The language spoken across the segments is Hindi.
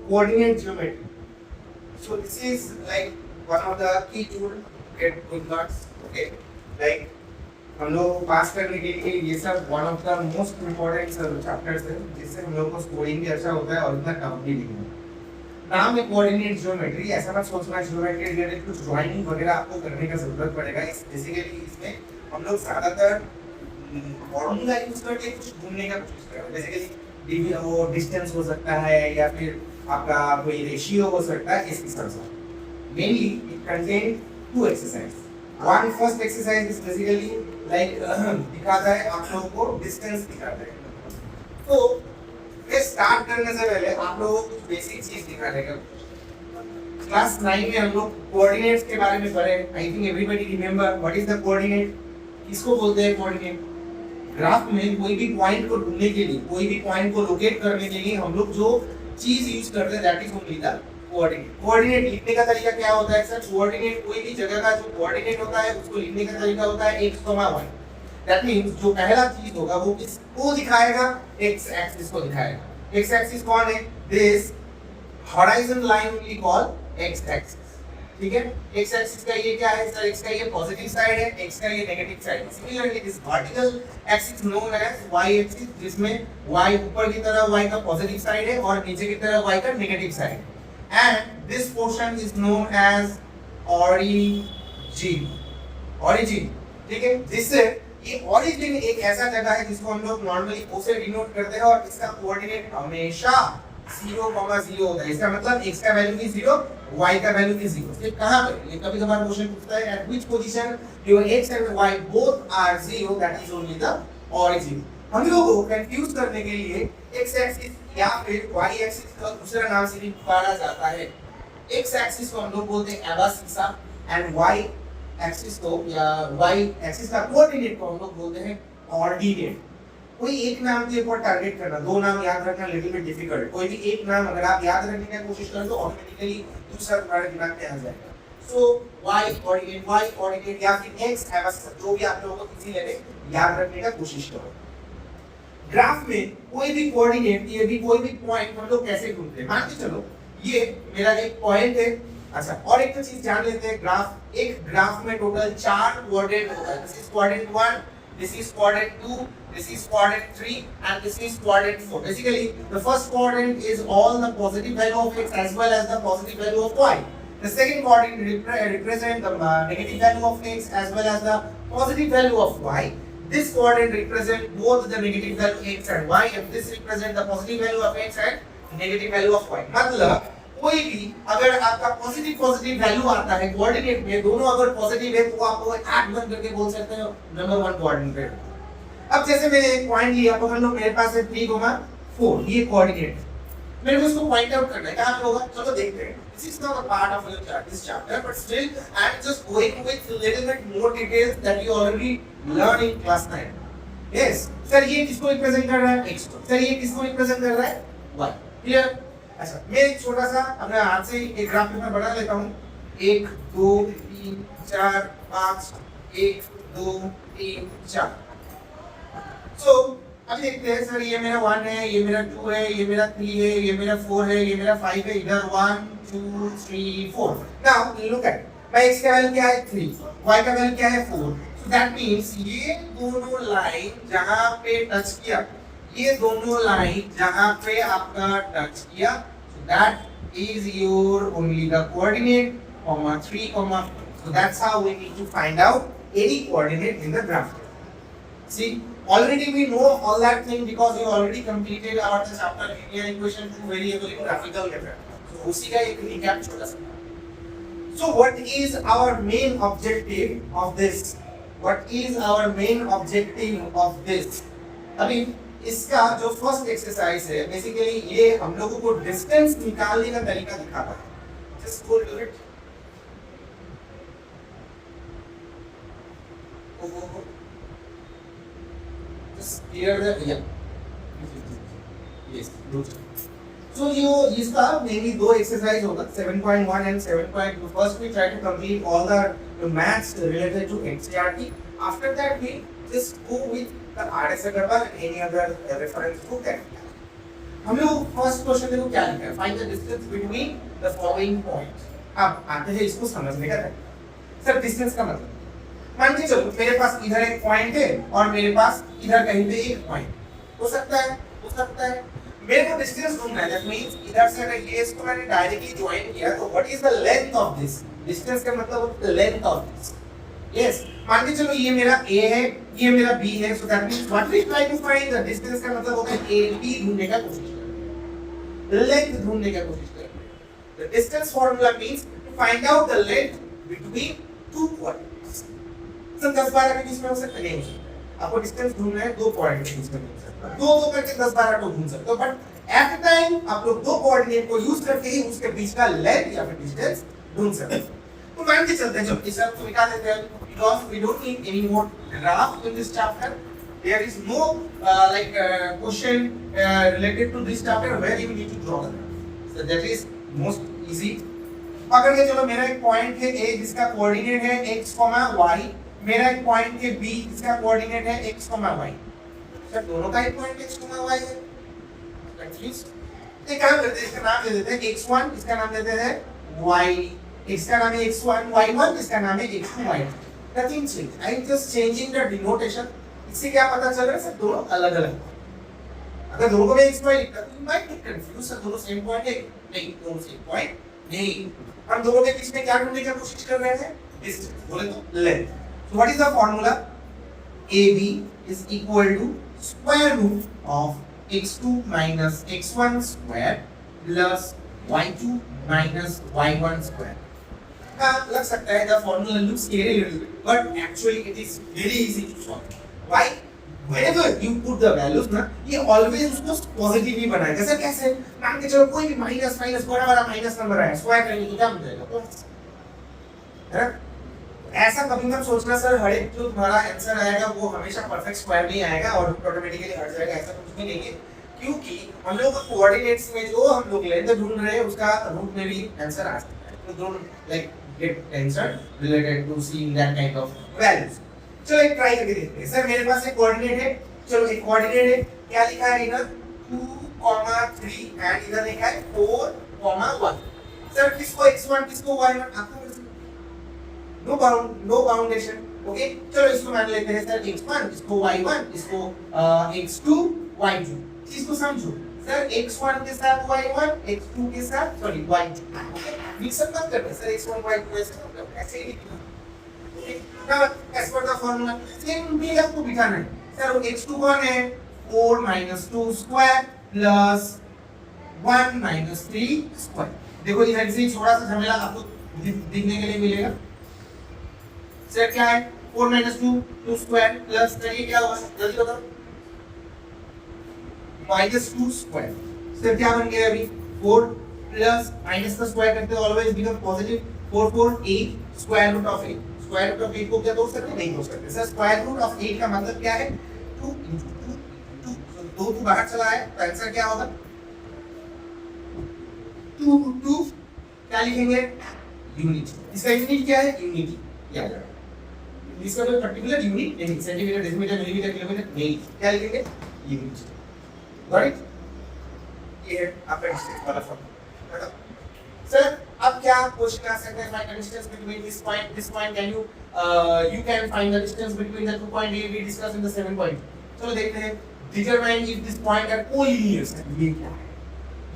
coordinate geometry. So this is like one of the key tool to get good marks. Okay, like हम लोग पास करने के लिए ये सब one of the most important chapters है जिससे हम लोग को स्कोरिंग भी अच्छा होता है और इतना टफ भी नहीं है। नाम है कोऑर्डिनेट ज्योमेट्री, ऐसा मत सोचना ज्योमेट्री रिलेटेड कुछ ड्राइंग वगैरह आपको करने का जरूरत पड़ेगा। इस बेसिकली इसमें हम लोग ज्यादातर फॉर्मूला यूज करके कुछ ढूंढने का कोशिश कर रहे हैं। बेसिकली वो डिस्टेंस हो सकता है या फिर आपका कोई रेशियो हो सकता है, इसकी तरह mainly it contain two exercise. One first exercise is basically like दिखाता है आप लोगों को डिस्टेंस दिखाता है। तो ये स्टार्ट करने से पहले आप लोगों को कुछ बेसिक चीज दिखा देगा। क्लास 9 में हम लोग कोऑर्डिनेट्स के बारे में पढ़े। आई think everybody remember what is the coordinate, किसको बोलते हैं कोऑर्डिनेट। ग्राफ में कोई भी पॉइंट को ढूंढने के लिए, कोई भी पॉइंट को लोकेट करने के लिए हम लोग जो चीज यूज करते हैं that is only the coordinate. Coordinate लिखने का तरीका क्या होता है सर? कोऑर्डिनेट कोई भी जगह का जो कोऑर्डिनेट होता है उसको लिखने का तरीका होता है x, y। दैट मींस जो पहला चीज होगा वो किसको दिखाएगा? x एक्सिस को दिखाएगा। x एक्सिस कौन है? This horizontal line we call x axis. ठीक है, x एक्सिस का ये क्या है सर? x का ये पॉजिटिव साइड है, x का ये नेगेटिव साइड है। Similarly this vertical axis known as y axis, जिसमें y ऊपर की तरफ y का पॉजिटिव साइड है और नीचे की तरफ y का नेगेटिव साइड है। And this portion is known as origin. Origin, ठीक है, जिससे ये ओरिजिन एक ऐसा जगह है जिसको हम लोग नॉर्मली O से डिनोट करते हैं और इसका कोऑर्डिनेट हमेशा 0,0 होता है। इसका मतलब x का वैल्यू भी 0, y का वैल्यू भी 0। ये कहां पर? ये कभी कभार क्वेश्चन पूछता है at which position your x and y both are 0, that is only the origin. हम लोगों को कंफ्यूज करने के लिए x एक्सिस या फिर y एक्सिस का दूसरा नाम से भी पुकारा जाता है। x एक्सिस को हम लोग बोलते हैं एबासिसा एंड y एक्सिस को या y एक्सिस का कोऑर्डिनेट को हम लोग बोलते हैं ऑर्डिनेट। कोई एक नाम के ऊपर टारगेट करना, दो नाम याद रखना लिटिल बिट डिफिकल्ट। कोई भी एक नाम अगर आप याद रखने की कोशिश करें तो ऑटोमेटिकली दूसरा तुम्हारे दिमाग में आ जाएगा। सो y कोऑर्डिनेट या फिर x एबासिसा, जो भी आप लोगों को इजी लगे याद रखने का कोशिश करो। ग्राफ में कोई भी कोऑर्डिनेट, ये भी कोई भी पॉइंट हम लोग कैसे ढूंढते हैं? मान के चलो ये मेरा एक पॉइंट है। अच्छा, और एक तो चीज जान लेते हैं, ग्राफ, एक ग्राफ में टोटल 4 क्वाड्रेंट होता है। This is quadrant 1, this is quadrant 2, this is quadrant 3 and this is quadrant 4. Basically the first quadrant is all the positive value of x as well as the positive value of y. The second quadrant represent the negative value of x as well as the positive value of y. This quadrant represent both the negative value x and y and this represent the positive value of x and negative value of y. मतलब कोई भी अगर आपका पॉजिटिव वैल्यू आता है कोऑर्डिनेट में, दोनों अगर पॉजिटिव है तो आप वो ऐड वन करके बोल सकते हो नंबर 1 कोऑर्डिनेट। अब जैसे मैंने एक पॉइंट लिया, पकड़ लो मेरे पास है 3,4, ये कोऑर्डिनेट मेरे को इसको पॉइंट आउट करना है, क्या होगा? चलो देखते हैं। This is not a part of this chapter but still I am just going with little bit more details that you already learn in class 9। Yes sir, ये किसको रिप्रेजेंट कर रहा है? x को। सर ये किसको रिप्रेजेंट कर रहा है? y। क्लियर? अच्छा, मैं एक छोटा सा अपने हाथ से एक ग्राफ पेपर बना लेता हूँ। 1 2 3 4 5 1 2 3 4। सो अब देखते हैं सर, ये मेरा 1 है, ये मेरा 2 है, ये मेरा 3 है, ये मेरा 4 है, ये मेरा 5 है, इधर 1 2 3 4। Now look at my x का वैल्यू क्या है? 3, y का वैल्यू क्या है? 4। सो दैट मींस ये दोनों लाइन जहां पे टच किया, ये दोनों लाइन जहां पे आपका टच किया, so that is your only the coordinate, 3, 4. So that's how we need to find out any coordinate in the graph. See, already we know all that thing because we already completed our chapter linear equation to variable in graphical method. So उसी का एक recap छोटा सा। So what is our main objective of this? What is our main objective of this? अभी इसका जो फर्स्ट एक्सरसाइज है बेसिकली ये हम लोगों को डिस्टेंस निकालने का तरीका दिखाता है। Just go to it. Just clear the या यस गुड। सो यो इसका मेनली दो एक्सरसाइज होगा 7.1 and 7.2। First we try to complete all the maths related to NCERT. After that we just go with the RS Agarwal and any other reference book that we have. हम लोग फर्स्ट क्वेश्चन देखो क्या लिखा है, find the distance between the following points. अब आते हैं इसको समझने का तरीका। सर डिस्टेंस का मतलब मान के चलो मेरे पास इधर एक पॉइंट है और मेरे पास इधर कहीं पे एक पॉइंट हो सकता है, हो सकता है। मेरे को डिस्टेंस ढूंढना है, दैट मींस इधर से अगर ये इसको मैंने डायरेक्टली ज्वाइन किया तो what is the length of this, distance का मतलब लेंथ ऑफ दिस। यस, मान के चलो ये मेरा A है, ये मेरा B है, so that means what we try to find the distance का मतलब होता है AB ढूंढने का कोशिश करना, लेंथ ढूंढने का कोशिश करना। The distance formula means to find out the length between two points. Sir 10 12 के बीच में हो सकता नहीं हो सकता, आपको डिस्टेंस ढूंढना है दो पॉइंट के बीच में हो सकता है, दो करके 10 12 को ढूंढ सकते हो, बट एट द टाइम आप लोग दो कोऑर्डिनेट को यूज करके ही उसके बीच का लेंथ या फिर डिस्टेंस ढूंढ सकते हो। तो मान के चलते हैं, जो इस सब को मिटा देते हैं because we don't need any more graph in this chapter. There is no question related to this chapter where you need to draw the graph. So that is most easy. पकड़ के चलो मेरा एक पॉइंट है A जिसका कोऑर्डिनेट है x, y, मेरा एक पॉइंट है B जिसका कोऑर्डिनेट है x, y। सर दोनों का एक पॉइंट x, y है। कंफ्यूज? एक काम करते हैं, इसका नाम दे देते हैं x1, इसका नाम देते हैं y, इसका नाम है x1 y1, इसका नाम है x2 y2। Nothing changed. I am just changing the denotation. इससे क्या पता चल रहा है, सर दोनों अलग अलग। अगर दोनों को मैं x y लिखता तो you might get confused, sir दोनों सेम पॉइंट है नहीं, दोनों सेम पॉइंट नहीं। हम दोनों के बीच में क्या ढूंढने की कोशिश कर रहे हैं, डिस्टेंस, बोले तो length. So what is the formula? AB is equal to square root of x2 minus x1 square plus y2 minus y1 square. लग सकता है the formula looks scary a little bit, but actually it is very easy to solve. Why? Whenever you put the values ना, ये always उसको positive ही बनाएगा। सर कैसे? मान के चलो कोई भी माइनस माइनस बड़ा माइनस नंबर आया, स्क्वायर करेंगे तो क्या मिल जाएगा? है? ऐसा कभी मत सोचना सर हर एक जो तुम्हारा आंसर आएगा वो हमेशा परफेक्ट स्क्वायर में आएगा और ऑटोमेटिकली हट जाएगा, ऐसा कुछ भी नहीं है। क्योंकि हम लोग कोऑर्डिनेट्स में जो हम लोग लेंथ ढूंढ रहे हैं उसका रूट में भी आंसर आ सकता है। तो don't like get answer related to seeing that kind of values. चलो एक ट्राई करके देखते हैं। सर मेरे पास एक कोऑर्डिनेट है, चलो एक कोऑर्डिनेट है, क्या लिखा है इधर 2,3 एंड इधर लिखा है 4,1। सर किसको x1 किसको y1 आपको नो बाउंडेशन। ओके चलो इसको मान लेते हैं सर x1 इसको y1 इसको x2 y2। इसको समझो सर x1 के साथ y1 x2 के साथ सॉरी y2 मिक्सअप मत करना सर x1 y2 ऐसे ही ओके नाउ एज पर द फार्मूला सेम भी आपको बिठाना है। सर वो x2 कौन है 4 - 2 स्क्वायर प्लस 1 - 3 स्क्वायर। देखो इधर से थोड़ा सा झमेला आपको दिखने के लिए मिलेगा। सर क्या है 4 - 2 स्क्वायर प्लस ये क्या होगा जल्दी बताओ -2 स्क्वायर। सर क्या बन गया अभी 4 प्लस माइनस का स्क्वायर करते हैं always become positive 4 4 8 square root of 8। Square root of 8 को क्या तोड़ सकते नहीं तोड़ सकते। सर स्क्वायर रूट ऑफ 8 का मतलब क्या है 2 * 2 2 2 बाहर चला है तो आंसर क्या होगा 2 2 क्या लिखेंगे यूनिट। इसका यूनिट क्या है यूनिटी याद रखना। इसका कोई पर्टिकुलर यूनिट नहीं सेंटीमीटर डेसीमीटर मिलीमीटर किलोमीटर नहीं क्या लिखेंगे यूनिट। राइट ये है आपका डिस्टेंस वाला फॉर्मूला। सर अब क्या क्वेश्चन आ सकता है find the distance between this point can you can find the distance between the 2 point we discussed in the 7 point। चलो देखते हैं determine if this point are collinear। ये क्या है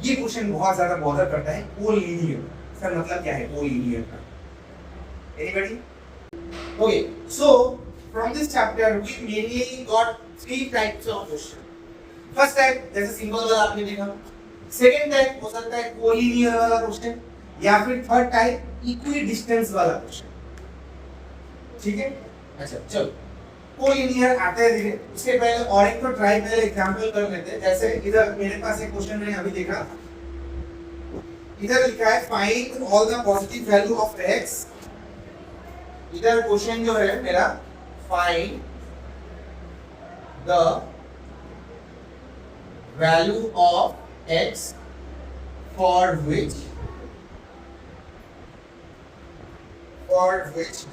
ये क्वेश्चन बहुत ज्यादा बॉदर करता है collinear। सर मतलब क्या है collinear का anybody? Okay so from this chapter we mainly got 3 types of question। First type जैसे सिंबल वाला आपने देखा, सेकंड टाइप हो सकता है कोलिनियर वाला क्वेश्चन या फिर थर्ड टाइप इक्वी डिस्टेंस वाला क्वेश्चन। ठीक है अच्छा चलो कोलिनियर आते हैं धीरे उसके पहले और एक तो ट्राई पहले एग्जांपल कर लेते हैं। जैसे इधर मेरे पास एक क्वेश्चन मैंने अभी देखा, इधर लिखा है find all the positive value of x। इधर क्वेश्चन जो है मेरा find the value of x for which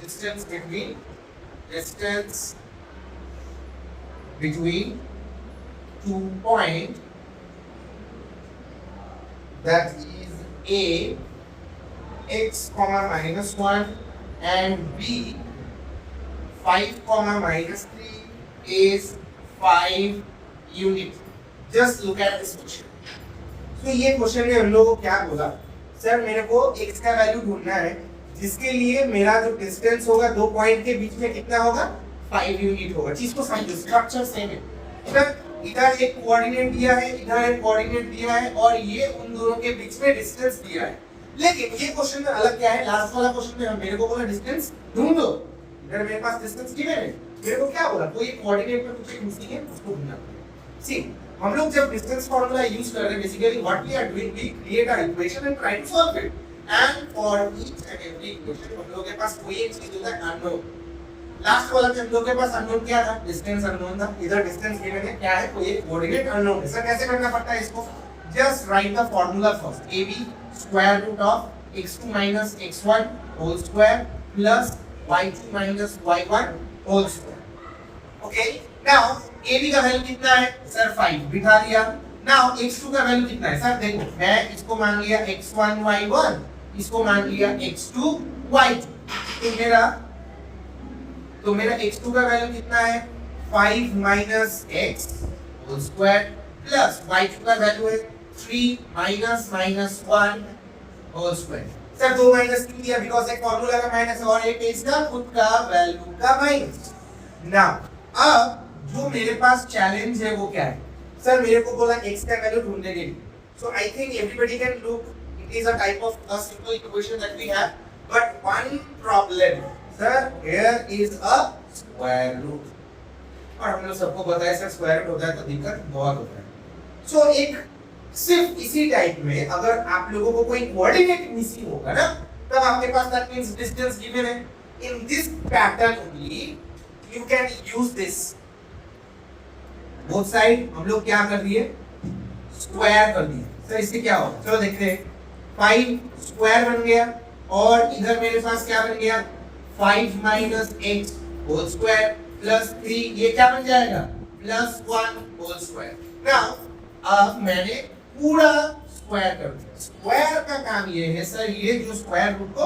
distance between two point that is a x comma minus 1 and b 5 comma minus 3 is 5 unit. Just look at this question. तो ये क्वेश्चन में हम लोगों को क्या बोला, सर मेरे को x का वैल्यू ढूंढना है जिसके लिए मेरा जो डिस्टेंस होगा दो पॉइंट के बीच में कितना होगा 5 यूनिट होगा। चीज को समझो, स्ट्रक्चर सेम है। इधर एक कोऑर्डिनेट दिया है, इधर एक कोऑर्डिनेट दिया है और ये उन दोनों के बीच में डिस्टेंस दिया है। लेकिन ये क्वेश्चन में अलग क्या है, लास्ट वाला क्वेश्चन में हम मेरे को बोला डिस्टेंस ढूंढो, इधर मेरे पास डिस्टेंस गिवन है, मेरे को क्या बोला कोई कोऑर्डिनेट में कुछ मिसिंग है उसको ढूंढना है। सी हम लोग जब डिस्टेंस फार्मूला यूज कर रहे हैं basically what we are doing, we create a equation and try to solve it, and for each and every equation हम लोग के पास कोई एक चीज होता है अननोन। लास्ट वाला में हम लोग के पास अननोन क्या था, डिस्टेंस अननोन था, इधर डिस्टेंस गिवन है क्या है, कोई एक कोऑर्डिनेट अननोन है। सर कैसे करना पड़ता है इसको, just write the formula first, ab square root of x2 minus x1 whole square plus y2 minus y1 whole square. Okay, now ab का वैल्यू कितना है सर 5 बिठा दिया। now x2 का वैल्यू कितना है सर, देखो मैं इसको मान लिया x1 y1, इसको मान लिया x2 y2, तो मेरा x2 का वैल्यू कितना है 5 minus x whole square plus y2 का वैल्यू है 3 minus 1 whole square. Sir 2 minus क्यों दिया, बिकॉज़ एक फार्मूला का माइनस और एक इसका खुद का वैल्यू का माइनस। नाउ अब जो मेरे पास चैलेंज है वो क्या है, सर मेरे को बोला x का वैल्यू ढूंढने के लिए। So I think everybody can look, it is a type of a simple equation that we have, but one problem sir, here is a square root, और हम लोग सबको पता है सर स्क्वायर रूट होता है तो दिक्कत बहुत होता है। सो एक सिर्फ इसी टाइप में अगर आप लोगों को कोई कोऑर्डिनेट मिसिंग होगा ना, तब आपके पास दैट मींस डिस्टेंस गिवन है। In this pattern only you can use this, both side हम लोग क्या कर दिए, स्क्वायर कर दिए। सर इससे क्या होगा, चलो देखते हैं। 5 स्क्वायर बन गया और इधर मेरे पास क्या बन गया 5 minus x whole square plus 3, ये क्या बन जाएगा प्लस 1 होल स्क्वायर। नाउ अब मैंने पूरा स्क्वायर कर दिया। स्क्वायर का काम ये है सर, ये जो स्क्वायर रूट को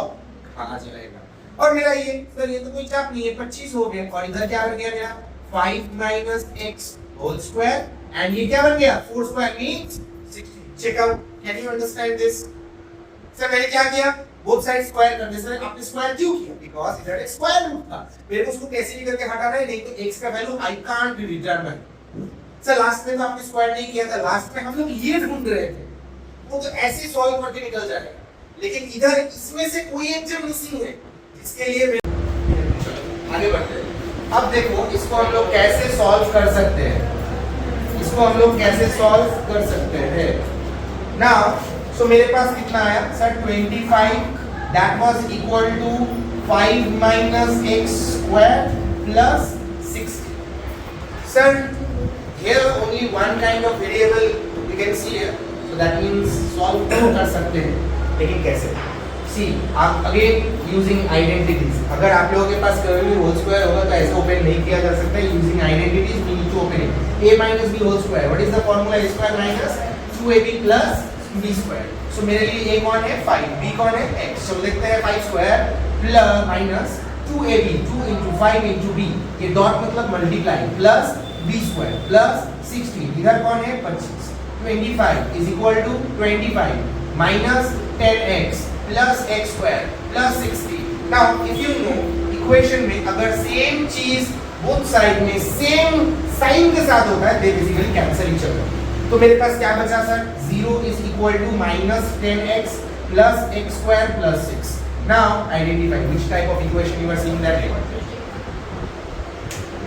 खा जाएगा, और मेरा ये सर ये तो कोई चाप नहीं है 25 हो गया, और इधर क्या बन गया मेरा 5 minus x whole square, and ये क्या बन गया 4 square means 16। Check out, can you understand this. Sir मैंने क्या किया, बोथ साइड स्क्वायर कर दिया। सर आपने स्क्वायर क्यों किया, बिकॉज़ इधर एक स्क्वायर रूट था, मेरे को उसको कैसे भी करके हटाना है, नहीं तो x का value I can't be determine. Sir last में तो आपने स्क्वायर नहीं किया था, लास्ट में हम लोग ये ढूंढ रहे थे, वो तो ऐसे सॉल्व करके निकल जाएगा, लेकिन इधर इसमें से कोई एक जो मिसिंग है जिसके लिए आगे बढ़ते हैं। अब देखो इसको हम लोग कैसे सॉल्व कर सकते हैं, इसको हम लोग कैसे सॉल्व कर सकते हैं। नाउ सो मेरे पास कितना आया sir 25, that was equal to 5 minus x square plus 60. Sir, here only one kind of variable you can see here, so that means solve कर सकते हैं, लेकिन कैसे? See, आप again using identities. अगर आप लोगों के पास कभी भी whole square होगा तो ऐसे open नहीं किया जा सकता। Using identities we need to open it. A minus b whole square. What is the formula? A square minus 2ab plus b square. So मेरे लिए a कौन है 5, b कौन है x. So लिखते हैं 5 square plus minus 2ab, 2 into 5 into b. ये dot मतलब multiply plus b square plus 60. इधर कौन है 25. 25 is equal to 25 minus 10x plus x square plus 60. Now if you know equation में अगर same चीज both side में same sign के साथ होता है, they basically cancel each other. तो मेरे पास क्या बचा sir, 0 is equal to minus 10x plus x square plus 6. Now identify which type of equation you are seeing that.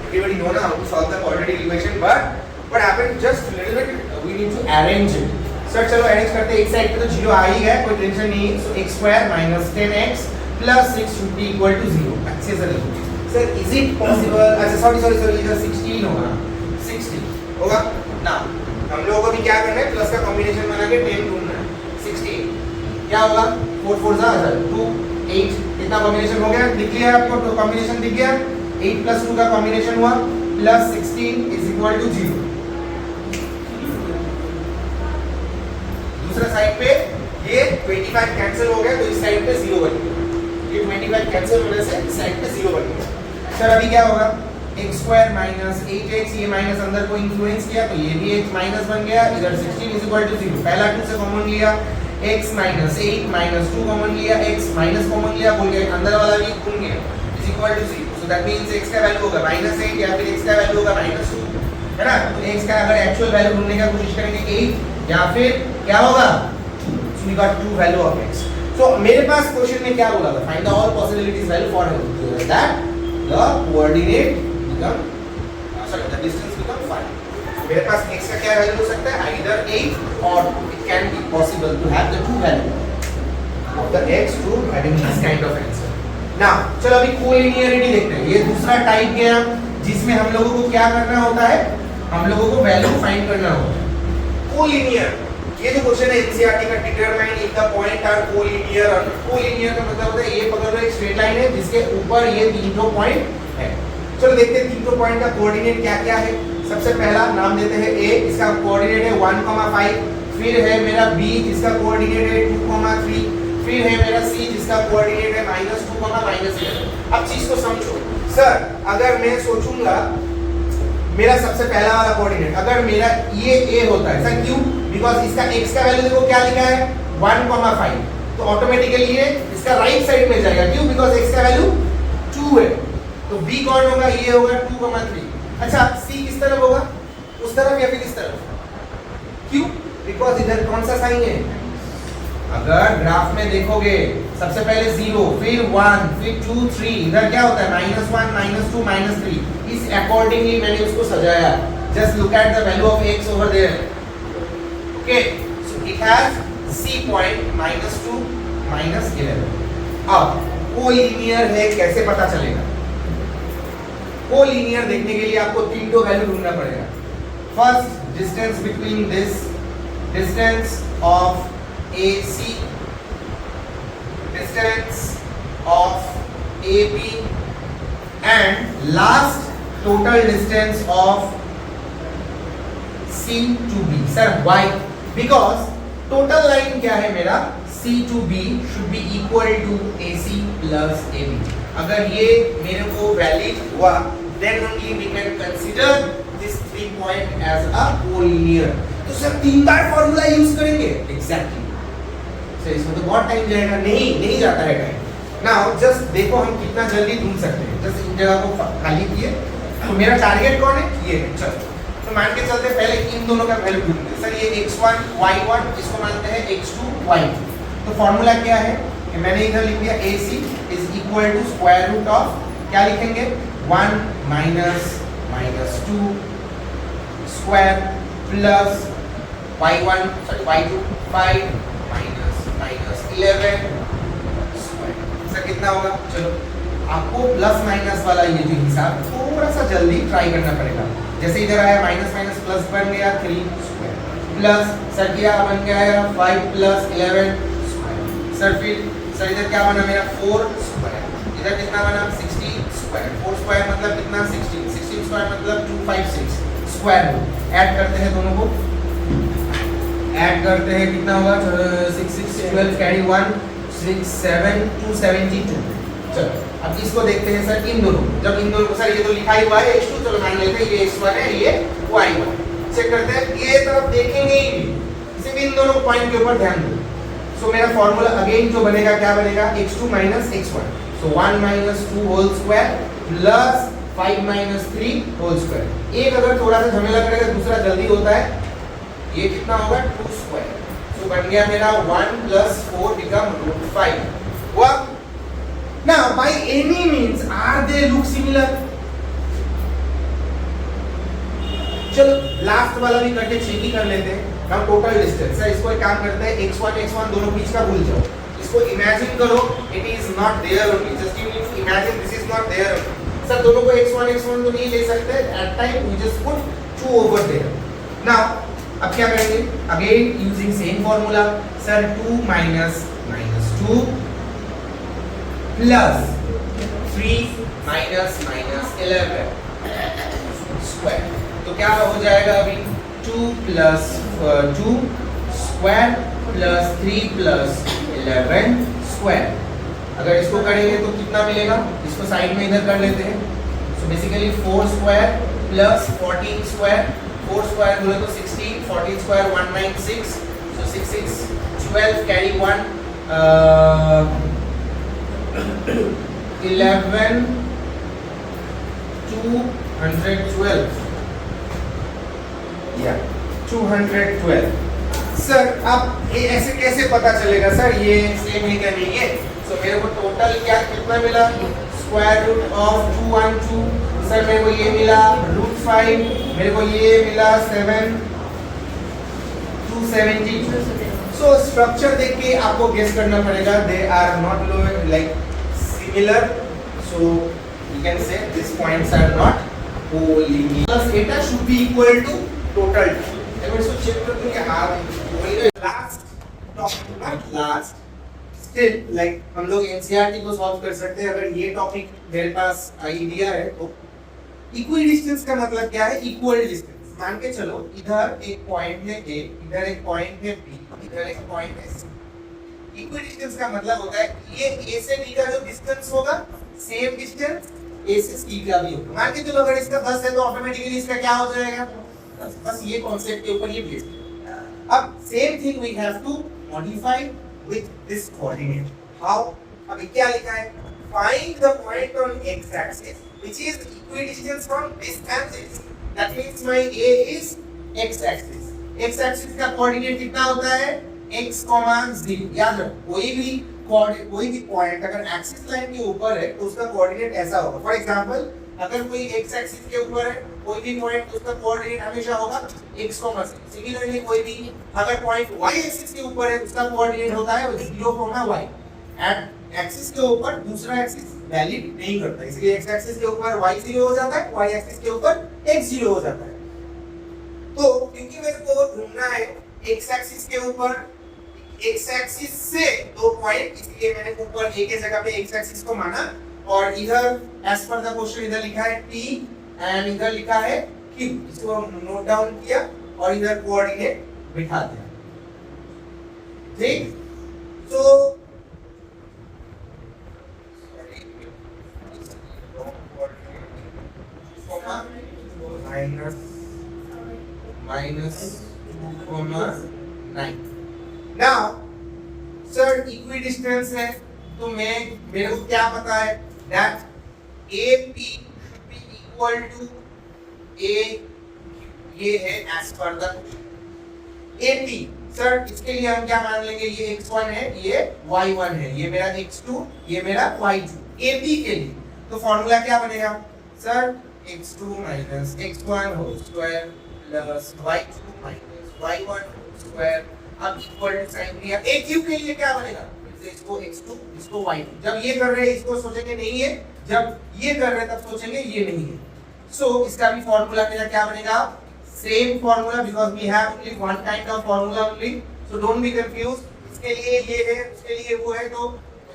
Everybody know now how to solve the quadratic equation, but what happened just a little bit we need to arrange it. Sir चलो अरेंज करते हैं। एक साइड पे तो 0 आ ही गया, कोई टेंशन नहीं है। सो x square minus 10x plus 6 should be equal to 0. अच्छे से लिखो सर, is it possible, अच्छा सॉरी इधर 16 होगा, 60 होगा ना। हम लोगों को भी क्या करना है, प्लस का कॉम्बिनेशन बना के 10 ढूंढना है। 16 क्या होगा, 4 4 जा 2 8, कितना कॉम्बिनेशन हो गया, दिख लिया आपको, तो कॉम्बिनेशन दिख गया। 8 plus 2 का कॉम्बिनेशन हुआ प्लस 16 is equal to 0। दूसरा साइड पे 25 कैंसिल हो गया तो इस साइड पे 0 बन गया। ये 25 कैंसिल होने से इस साइड पे 0 बन गया। सर अभी क्या होगा, x स्क्वायर माइनस 8x, ये माइनस अंदर को इन्फ्लुएंस किया तो ये भी x माइनस बन गया, इधर 16 इज इक्वल टू 0, पहला 2 से कॉमन लिया, x माइनस 8 माइनस 2 कॉमन लिया, x माइनस कॉमन लिया, बोल गया अंदर वाला भी गुण गया, is equal to 0। So that means x का वैल्यू होगा -8 या फिर x का वैल्यू होगा -2, है ना। तो x का अगर एक्चुअल वैल्यू ढूंढने का कोशिश करेंगे 8 या फिर क्या होगा, so we got 2 value of x। So मेरे पास क्वेश्चन में क्या बोला था, find the all possibilities value for that the coordinate become the distance become 5। मेरे पास x का क्या वैल्यू हो सकता है, either 8 or it can be possible to have the two value of the x to having this kind of answer। now चलो अभी कोलिनियरिटी देखते हैं। ये दूसरा टाइप गया जिसमें हम लोगों को क्या करना होता है, हम लोगों को वैल्यू फाइंड करना होता है। कोलिनियर, ये जो क्वेश्चन है एनसीईआरटी का, determine if the point are collinear. और कोलिनियर का मतलब होता है ये पकड़ लो एक स्ट्रेट लाइन है जिसके ऊपर ये तीनों पॉइंट है। चलो देखते हैं तीनों पॉइंट का कोऑर्डिनेट क्या क्या है। सबसे पहला नाम देते हैं a, इसका कोऑर्डिनेट है 1,5, फिर है मेरा b जिसका कोऑर्डिनेट है 2,3, फिर है मेरा c जिसका कोऑर्डिनेट है -2, -11। अब चीज को समझो सर, अगर मैं सोचूंगा मेरा सबसे पहला वाला कोऑर्डिनेट अगर मेरा ये a होता है सर, क्यों, बिकॉज़ इसका x का वैल्यू देखो क्या लिखा है 1,5, तो ऑटोमेटिकली ये इसका राइट साइड में जाएगा, क्यों, बिकॉज़ x का वैल्यू 2 है। तो b कौन होगा, ये होगा 2,3। अच्छा c किस तरफ होगा, उस तरफ या फिर इस तरफ, क्यों, बिकॉज़ इधर कौन सा साइन है, अगर ग्राफ में देखोगे सबसे पहले 0, फिर 1, फिर 2, 3, इधर क्या होता है -1, -2, -3। इस अकॉर्डिंगली मैंने उसको सजाया। Just look at the value of x over there. Okay, so it has c point -2, -11। अब कोलिनियर है कैसे पता चलेगा, कोलिनियर देखने के लिए आपको तीनों वैल्यू ढूंढना पड़ेगा। First distance between this, distance of AC, distance of AB, and last total distance of C to B। Sir why? Because total line क्या है मेरा, C to B should be equal to AC plus AB। अगर ये मेरे को वैलिड हुआ then only we can consider this 3 point as a collinear। तो सर 3 बार फॉर्मूला यूज करेंगे, एग्जैक्टली इसमें तो बहुत टाइम जाएगा, नहीं जाता है टाइम। नाउ जस्ट देखो हम कितना जल्दी ढूंढ सकते हैं। जस्ट इन जगह को खाली किए, तो मेरा टारगेट कौन है, ये है। चलो तो मान के चलते पहले इन दोनों का वैल्यू ढूंढते हैं। सर ये x1 y1, इसको मानते हैं x2 y2। तो फॉर्मूला क्या है कि मैंने इधर लिख दिया AC is equal to square root of, क्या लिखेंगे, 1 -2 square plus y2 5 -11 square. Sir कितना होगा, चलो आपको प्लस माइनस वाला ये जो हिसाब थोड़ा सा जल्दी ट्राई करना पड़ेगा। जैसे इधर आया माइनस माइनस प्लस बन गया 3 स्क्वायर, प्लस सर क्या बन गया 5 + 11 स्क्वायर। सर फिर सर इधर क्या बना मेरा 4 स्क्वायर, इधर कितना बना 16 स्क्वायर, 4 स्क्वायर मतलब कितना 16 स्क्वायर मतलब 256 स्क्वायर रूट। ऐड करते हैं दोनों को, ऐड करते हैं कितना होगा 6 6 12 कैरी 1 6 7 272। चलो अब इसको देखते हैं सर इन दोनों, जब इन दोनों को सर ये तो लिखा ही हुआ है x2, चलो मान लेते हैं ये x1 है ये y1। चेक करते हैं, ये तरफ देखेंगे ही नहीं, सिर्फ इन दोनों पॉइंट के ऊपर ध्यान दो। सो मेरा फार्मूला अगेन जो बनेगा क्या बनेगा, x2 - x1। So 1 - 2 whole square plus 5 - 3 whole square. एक अगर थोड़ा सा झमेला करेगा, दूसरा जल्दी होता है। ये कितना होगा 2 स्क्वायर। सो बन गया मेरा 1 + 4 बिकम √5 हुआ। Now by any means are they look similar? चलो लास्ट वाला भी करके चेक ही कर लेते हैं। हम टोटल डिस्टेंस है, इसको एक काम करते हैं x1 दोनों बीच का भूल जाओ, इसको इमेजिन करो it is not there only, just you need to imagine this is not there. Sir दोनों को x1 तो नहीं ले सकते, at time we just put 2 over there. Now अब क्या करेंगे, again using same formula. Sir 2 - -2 plus 3 - -11 square. तो क्या हो जाएगा अभी 2 + 2 स्क्वायर प्लस 3 प्लस 11 स्क्वायर। अगर इसको करेंगे तो कितना मिलेगा, इसको साइड में इधर कर लेते हैं। So basically 4 square plus 14 square, 4 square बोले तो 16, 14 स्क्वायर 196, सो 6 6 12 कैरी 1 11 212 या 212। सर अब ये ऐसे कैसे पता चलेगा सर ये सेम है क्या नहीं है? सो मेरे को टोटल क्या कितना मिला, स्क्वायर रूट ऑफ 212, सर मेरे को ये मिला रूट 5, मेरे को ये मिला 7 270। सो स्ट्रक्चर देख के आपको गेस करना पड़ेगा, they are not like similar, so you can say this points are not collinear. Plus eta should be equal to total. देखो इसको चेक करते हैं आप last topic not last still like हम लोग एनसीईआरटी को सॉल्व कर सकते हैं अगर ये टॉपिक मेरे पास आइडिया है तो। इक्वल डिस्टेंस का मतलब क्या है? इक्वल डिस्टेंस मान के चलो इधर एक पॉइंट है A, इधर एक पॉइंट है B, इधर एक पॉइंट है C। इक्वल डिस्टेंस का मतलब होता है ये A से B का जो डिस्टेंस होगा सेम डिस्टेंस A से C का भी होगा। मान के चलो अगर इसका 10 है तो ऑटोमेटिकली इसका क्या हो जाएगा? बस ये कॉन्सेप्ट के ऊपर ये बेस है। अब same thing we have to modify with this coordinate. How? अभी क्या लिखा है? Find the point on x axis which is equidistance from this and this. That means my A is x axis. x axis का कोऑर्डिनेट कितना होता है? x, 0। याद रखो कोई भी पॉइंट अगर एक्सिस लाइन के ऊपर है तो उसका कोऑर्डिनेट ऐसा होगा। फॉर एग्जांपल अगर कोई x एक्सिस के ऊपर है कोई भी पॉइंट उसका कोऑर्डिनेट हमेशा होगा x, सिमिलरली कोई भी अगर पॉइंट y एक्सिस के ऊपर है उसका कोऑर्डिनेट होता है 0, y। एट एक्सिस के ऊपर दूसरा एक्सिस वैलिड नहीं करता, इसलिए x एक्सिस के ऊपर y 0 हो जाता है, y एक्सिस के ऊपर x 0 हो जाता है। तो क्योंकि मेरे को ढूंढना है x एक्सिस के ऊपर x एक्सिस से दो पॉइंट, इसलिए मैंने ऊपर a के जगह पे x एक्सिस को माना और इधर एज पर द क्वेश्चन इधर लिखा है t एंड इधर लिखा है q। इसको नोट डाउन किया और इधर कोऑर्डिनेट बिठा दिया। ठीक, तो -9। नाउ सर इक्विडिस्टेंस है तो मेरे को क्या पता है that AP should be equal to A, ये है एज पर द AP। सर इसके लिए हम क्या मान लेंगे, ये x1 है ये y1 है, ये मेरा x2 ये मेरा y2। AP के लिए तो फॉर्मूला क्या बनेगा sir? x2 minus x1 whole square plus y2 minus y1 square। अब इक्वल साइन दिया। AQ के लिए क्या बनेगा? इसको x2 इसको y2। जब ये कर रहे हैं इसको सोचेंगे नहीं है, जब ये कर रहे हैं तब सोचेंगे ये नहीं है। सो इसका भी फॉर्मूला मेरा क्या बनेगा? Same formula, because we have only one kind of formula only, so don't be confuse. इसके लिए ये है उसके लिए वो है, तो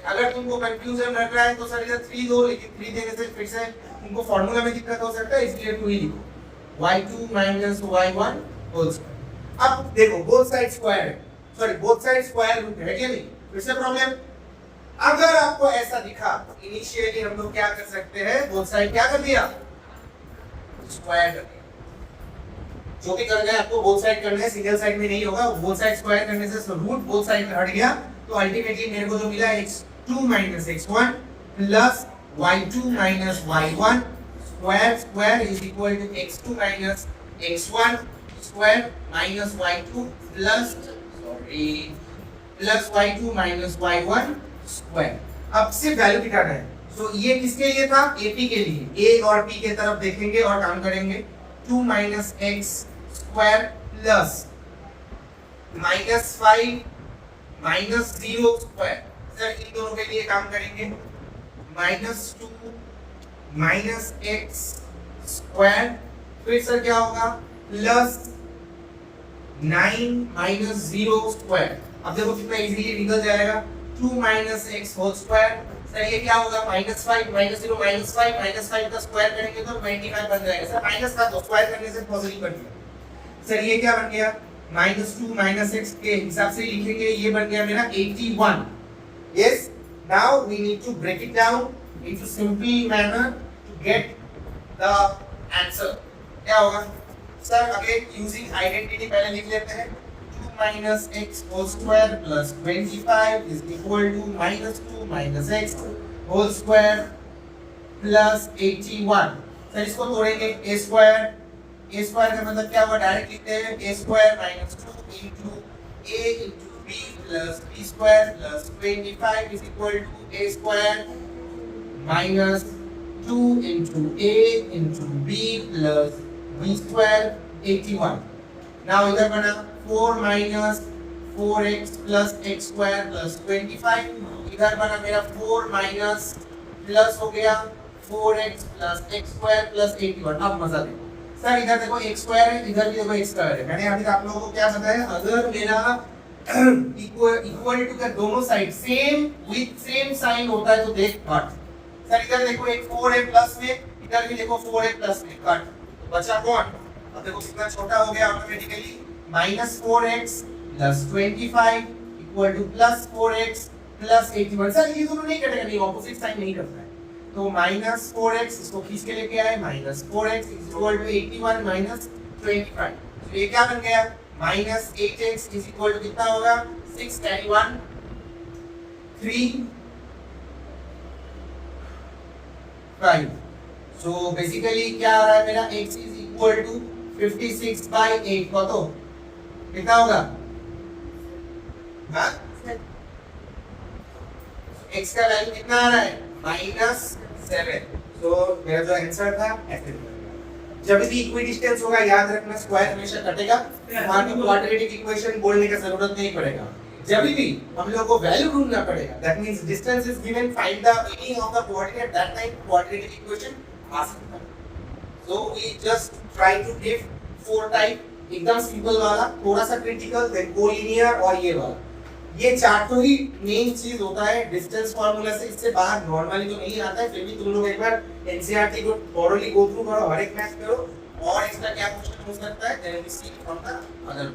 अगर तुमको कंफ्यूजन लग रहा है तो सर इधर 3 दो, लेकिन 3 देने से फिर से तुमको फॉर्मूला में दिक्कत हो सकता है, इसलिए 2 ही लिखो y2 minus y1 whole square. अब देखो बोथ साइड स्क्वायर है, sorry both side square root है क्या नहीं? फिर से प्रॉब्लम, अगर आपको ऐसा दिखा इनिशियली हम लोग क्या कर सकते हैं, बोथ साइड क्या कर दिया? स्क्वायर कर दिया। जो भी कर गए आपको बोथ साइड करना है, सिंगल साइड में नहीं होगा। बोथ साइड स्क्वायर करने से रूट बोथ साइड हट गया, तो अल्टीमेटली मेरे को जो मिला x2 minus x1 plus y2 minus y1 square is equal to x2 minus x1 square minus y2 plus y2 minus y1 square। अब सिर्फ वैल्यू निकालना है। तो ये किसके लिए था? AP के लिए। A और P के तरफ देखेंगे और काम करेंगे। 2 minus x square plus -5 minus 0 square। Sir इन दोनों के लिए काम करेंगे। -2 minus x square, फिर सर क्या होगा? Plus 9 minus 0 square। अब देखो कितना इजीली निकल जाएगा। 2 minus x whole square, sir ये क्या होगा? -5 minus 0 -5 का स्क्वायर करेंगे तो 25 बन जाएगा। सर माइनस का तो स्क्वायर करने से पॉजिटिव बन गया। सर ये क्या बन गया? -2 -x के हिसाब से लिखेंगे, ये बन गया मेरा 81. Yes, now we need to break it down into simple manner to get the answer. क्या होगा सर? अगेन यूजिंग आइडेंटिटी पहले लिख लेते हैं. 2 - x whole square plus 25 is equal to -2 - x whole square plus 81. Sir इसको तोड़ेंगे. a स्क्वायर का मतलब क्या हुआ? डायरेक्ट लिखते हैं a square -2 into a into b plus b square plus 25 is equal to a square minus 2 into a into b plus b square 81. Now इधर बना 4 minus 4x plus x square plus 25. इधर बना मेरा 4 minus प्लस हो गया 4x plus x square plus 81. अब मजा देखो सर, इधर देखो x स्क्वायर है, इधर भी देखो x स्क्वायर है. मैंने अभी आप लोगों को क्या बताया? अगर मेरा इक्वल टू का दोनों side same with same sign होता है तो देख कट. सर इधर देखो एक 4 है प्लस में, इधर भी देखो 4 है प्लस में, कट. बचा कौन? अब देखो कितना छोटा हो गया automatically. -4x + 25 equal to +4x + 81. Sir ये दोनों नहीं कटेगा, नहीं ऑपोजिट साइन नहीं करता है. तो -4x इसको खींच के लेके आए. -4x = 81 - 25. तो ये क्या बन गया? -8x = कितना होगा? 6 10 1 3 5. सो बेसिकली क्या आ रहा है मेरा? x = 56/8. को तो कितना होगा? हाँ, x का वैल्यू कितना आ रहा है? -7. तो मेरा जो आंसर था ऐसे. जब भी इक्विडिस्टेंस होगा याद रखना स्क्वायर हमेशा कटेगा. वहां की क्वाड्रेटिक इक्वेशन बोलने का जरूरत नहीं पड़ेगा. जब भी हम लोग को वैल्यू ढूंढना पड़ेगा, that means distance is given, find the meaning of the coordinate, that time quadratic equation आ सकता है. So we just try to give 4 type. एकदम सिंपल वाला, थोड़ा सा क्रिटिकल, देन कोलिनियर और ये वाला. ये चारों ही मेन चीज होता है डिस्टेंस फार्मूला से. इससे बाहर नॉर्मली तो नहीं आता है. फिर भी तुम लोग एक बार एनसीईआरटी को थॉरोली गो थ्रू करो, हर एक मैथ करो, और इसका क्या क्वेश्चन हो सकता है then we see from the other.